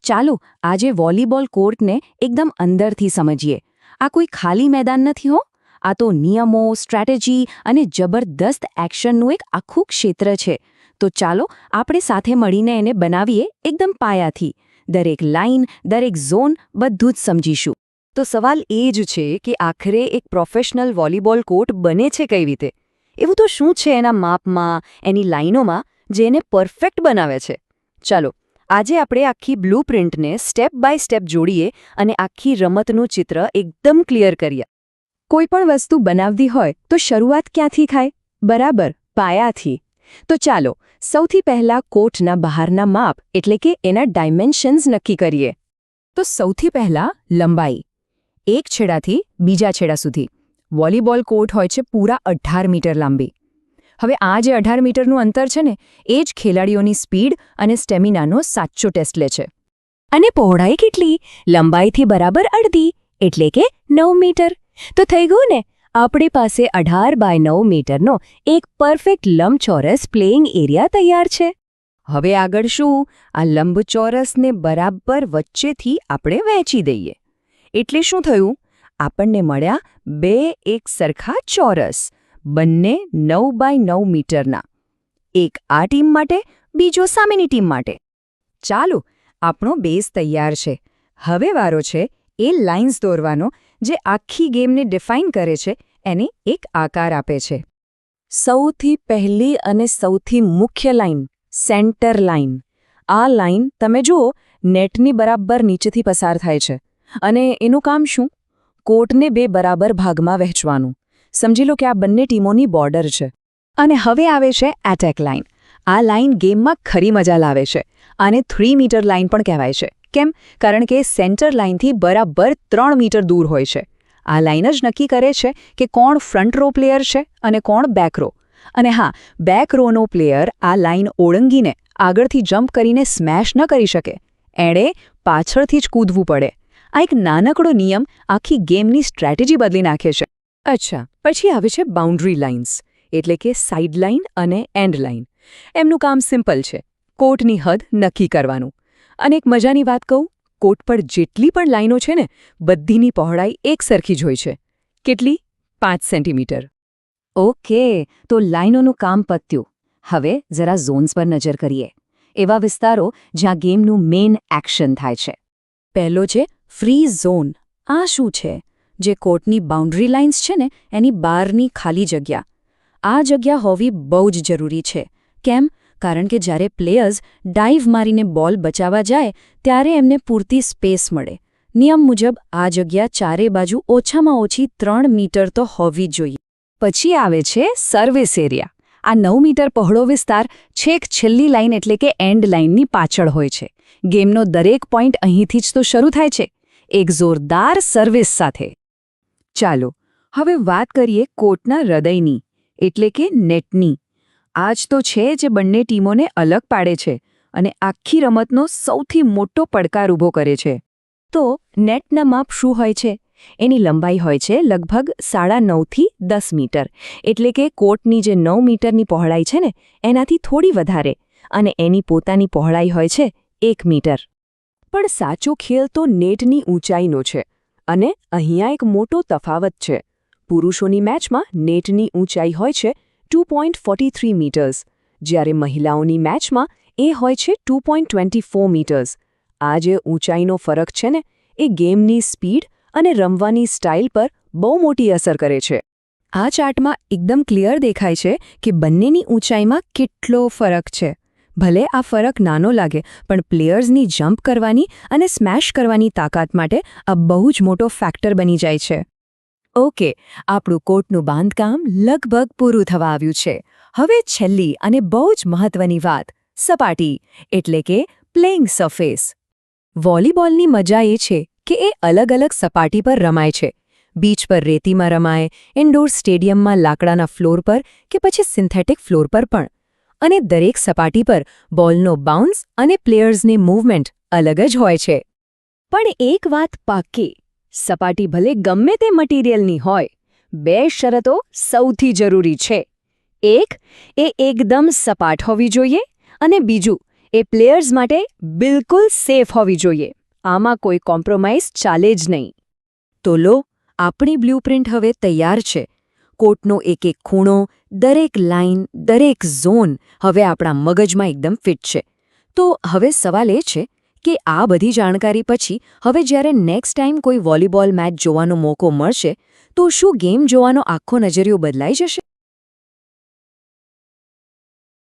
ચાલો આજે વોલીબોલ કોર્ટને એકદમ અંદરથી સમજીએ. આ કોઈ ખાલી મેદાન નથી હો. આ તો નિયમો, સ્ટ્રેટેજી અને જબરદસ્ત એક્શનનું એક આખું ક્ષેત્ર છે. તો ચાલો આપણે સાથે મળીને એને બનાવીએ એકદમ પાયાથી. દરેક લાઇન, દરેક ઝોન બધું જ સમજીશું. તો સવાલ એ જ છે કે આખરે એક પ્રોફેશનલ વોલીબોલ કોર્ટ બને છે કઈ રીતે? એવું તો શું છે એના માપમાં, એની લાઇનોમાં જે એને પરફેક્ટ બનાવે છે? ચાલો આજે આપણે આખી બ્લુપ્રિન્ટને સ્ટેપ બાય સ્ટેપ જોડીએ અને આખી રમતનું ચિત્ર એકદમ ક્લિયર કરીએ. કોઈ પણ વસ્તુ બનાવવી હોય તો શરૂઆત ક્યાંથી થાય? બરાબર, પાયાથી. તો ચાલો સૌથી પહેલા કોર્ટના બહારના માપ એટલે કે એના ડાયમેન્શન્સ નક્કી કરીએ. તો સૌથી પહેલા લંબાઈ. એક છેડાથી બીજા છેડા સુધી. વોલીબોલ કોર્ટ હોય છે પૂરા 18 મીટર લાંબી. હવે આ જે 18 મીટરનું અંતર છે ને એ જ ખેલાડીઓની સ્પીડ અને સ્ટેમિનાનો સાચો ટેસ્ટ લે છે. અને પહોળાઈ કેટલી? લંબાઈથી બરાબર અડધી એટલે કે 9 મીટર. તો થઈ ગયું ને, આપણી પાસે 18 બાય 9 મીટરનો એક પરફેક્ટ લંબચોરસ પ્લેઇંગ એરિયા તૈયાર છે. હવે આગળ શું? આ લંબચોરસને બરાબર વચ્ચેથી આપણે વહેંચી દઈએ. એટલે શું થયું? આપણને મળ્યા બે એક સરખા ચોરસ, બંને 9 બાય 9 મીટરના. એક આ ટીમ માટે, બીજો સામેની ટીમ માટે. ચાલો, આપણો બેઝ તૈયાર છે. હવે વારો છે એ લાઇન્સ દોરવાનો જે આખી ગેમને ડિફાઇન કરે છે, એને એક આકાર આપે છે. સૌથી પહેલી અને સૌથી મુખ્ય લાઇન, સેન્ટર લાઇન. આ લાઇન તમે જુઓ નેટની બરાબર નીચેથી પસાર થાય છે. અને એનું કામ શું? કોર્ટને બે બરાબર ભાગમાં વહેંચવાનું. સમજી લો કે આ બંને ટીમોની બોર્ડર છે. અને હવે આવે છે એટેક લાઇન. આ લાઇન ગેમમાં ખરી મજા લાવે છે. આને 3 મીટર લાઇન પણ કહેવાય છે. કેમ? કારણ કે સેન્ટર લાઇનથી બરાબર 3 મીટર દૂર હોય છે. આ લાઇન જ નક્કી કરે છે કે કોણ ફ્રન્ટ રો પ્લેયર છે અને કોણ બેક રો. અને હા, બેક રોનો પ્લેયર આ લાઇન ઓળંગીને આગળથી જમ્પ કરીને સ્મેશ ન કરી શકે. એણે પાછળથી જ કૂદવું પડે. આ એક નાનકડો નિયમ આખી ગેમની સ્ટ્રેટેજી બદલી નાખે છે. અચ્છા, પછી આવે છે બાઉન્ડ્રી લાઇન્સ, એટલે કે સાઇડ લાઇન અને એન્ડ લાઇન. એમનું કામ સિમ્પલ છે, કોર્ટની હદ નક્કી કરવાનું. અને એક મજાની વાત કહું, કોર્ટ પર જેટલી પણ લાઇનો છે ને, બધીની પહોળાઈ એક સરખી જ હોય છે. કેટલી? 5 સેન્ટીમીટર. ઓકે, તો લાઇનોનું કામ પત્યું. હવે જરા ઝોન્સ પર નજર કરીએ. એવા વિસ્તારો જ્યાં ગેમનું મેઇન એક્શન થાય છે. પહેલો છે ફ્રી ઝોન. આ શું છે? જે કોર્ટની બાઉન્ડ્રી લાઇન્સ છે ને એની બહારની ખાલી જગ્યા. આ જગ્યા હોવી બહુ જ જરૂરી છે. કેમ? કારણ કે જ્યારે પ્લેયર્સ ડાઇવ મારીને બોલ બચાવવા જાય ત્યારે એમને પૂરતી સ્પેસ મળે. નિયમ મુજબ આ જગ્યા ચારે બાજુ ઓછામાં ઓછી 3 મીટર તો હોવી જ જોઈએ. પછી આવે છે સર્વિસ એરિયા. આ 9 મીટર પહોળો વિસ્તાર છેક છેલ્લી લાઇન એટલે કે એન્ડ લાઇનની પાછળ હોય છે. ગેમનો દરેક પોઈન્ટ અહીંથી જ તો શરૂ થાય છે, એક જોરદાર સર્વિસ સાથે. ચાલો હવે વાત કરીએ કોર્ટના હૃદયની, એટલે કે નેટની. આ જ તો છે જે બંને ટીમોને અલગ પાડે છે અને આખી રમતનો સૌથી મોટો પડકાર ઊભો કરે છે. તો નેટના માપ શું હોય છે? એની લંબાઈ હોય છે લગભગ 9.5 થી 10 મીટર, એટલે કે કોર્ટની જે 9 મીટરની પહોળાઈ છે ને એનાથી થોડી વધારે, અને એની પોતાની પહોળાઈ હોય છે 1 મીટર. પણ સાચો ખેલ તો નેટની ઊંચાઈનો છે. અને અહીંયા એક મોટો તફાવત છે. પુરુષોની મેચમાં નેટની ઊંચાઈ હોય છે 2.43 મીટર્સ, જ્યારે મહિલાઓની મેચમાં એ હોય છે 2.24 મીટર્સ. આ જે ઊંચાઈનો ફરક છે ને એ ગેમની સ્પીડ અને રમવાની સ્ટાઇલ પર બહુ મોટી અસર કરે છે. આ ચાર્ટમાં એકદમ ક્લિયર દેખાય છે કે બંનેની ઊંચાઈમાં કેટલો ફરક છે. ભલે આ ફરક નાનો લાગે, પણ પ્લેયર્સની જમ્પ કરવાની અને સ્મેશ કરવાની તાકાત માટે આ બહુ જ મોટો ફેક્ટર બની જાય છે. ઓકે, આપણું કોર્ટનું બાંધકામ લગભગ પૂરું થવા આવ્યું છે. હવે છેલ્લી અને બહુ જ મહત્વની વાત, સપાટી એટલે કે પ્લેઇંગ સરફેસ. વોલીબોલની મજા એ છે કે એ અલગ અલગ સપાટી પર રમાય છે. બીચ પર રેતીમાં રમાય, ઇન્ડોર સ્ટેડિયમમાં લાકડાના ફ્લોર પર કે પછી સિન્થેટિક ફ્લોર પર પણ. અને દરેક સપાટી પર બોલનો બાઉન્સ અને પ્લેયર્સની મૂવમેન્ટ અલગ જ હોય છે. પણ એક વાત પાક્કી, સપાટી ભલે ગમે તે મટીરિયલની હોય, 2 શરતો સૌથી જરૂરી છે. એક, એ એકદમ સપાટ હોવી જોઈએ, અને બીજું, એ પ્લેયર્સ માટે બિલકુલ સેફ હોવી જોઈએ. આમાં કોઈ કોમ્પ્રોમાઇઝ ચાલે જ નહીં. તો લો, આપણી બ્લ્યુપ્રિન્ટ હવે તૈયાર છે. કોર્ટનો એક એક ખૂણો, દરેક લાઇન, દરેક ઝોન હવે આપણા મગજમાં એકદમ ફિટ છે. તો હવે સવાલ એ છે કે આ બધી જાણકારી પછી હવે જ્યારે નેક્સ્ટ ટાઈમ કોઈ વોલીબોલ મેચ જોવાનો મોકો મળશે તો શું ગેમ જોવાનો આખો નજરિયો બદલાઈ જશે?